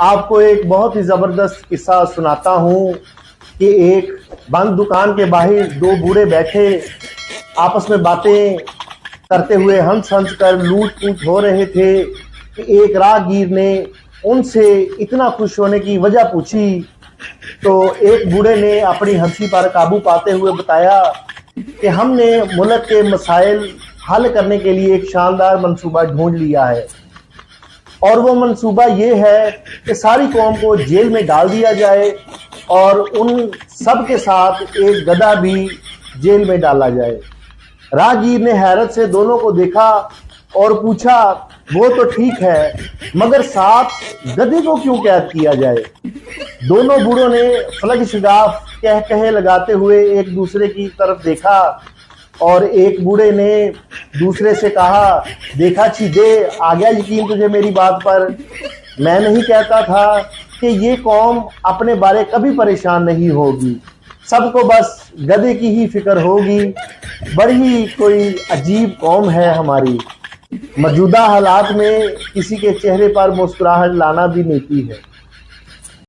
आपको एक बहुत ही जबरदस्त किस्सा सुनाता हूँ कि एक बंद दुकान के बाहर दो बूढ़े बैठे आपस में बातें करते हुए हंस हंस कर लूट पूट हो रहे थे कि एक राहगीर ने उनसे इतना खुश होने की वजह पूछी। तो एक बूढ़े ने अपनी हंसी पर काबू पाते हुए बताया कि हमने मुल्क के मसाइल हल करने के लिए एक शानदार मंसूबा ढूंढ लिया है, और वो मंसूबा ये है कि सारी कौम को जेल में डाल दिया जाए और उन सब के साथ एक गधा भी जेल में डाला जाए। राहगीर ने हैरत से दोनों को देखा और पूछा, वो तो ठीक है, मगर साथ गधे को क्यों कैद किया जाए? दोनों बूढ़ों ने फलक शिगाफ कह कहे लगाते हुए एक दूसरे की तरफ देखा और एक बूढ़े ने दूसरे से कहा, देखा चीदे, आ गया यकीन तुझे मेरी बात पर? मैं नहीं कहता था कि ये कौम अपने बारे कभी परेशान नहीं होगी, सबको बस गधे की ही फिक्र होगी। बड़ी ही कोई अजीब कौम है हमारी। मौजूदा हालात में किसी के चेहरे पर मुस्कुराहट लाना भी नेकी है।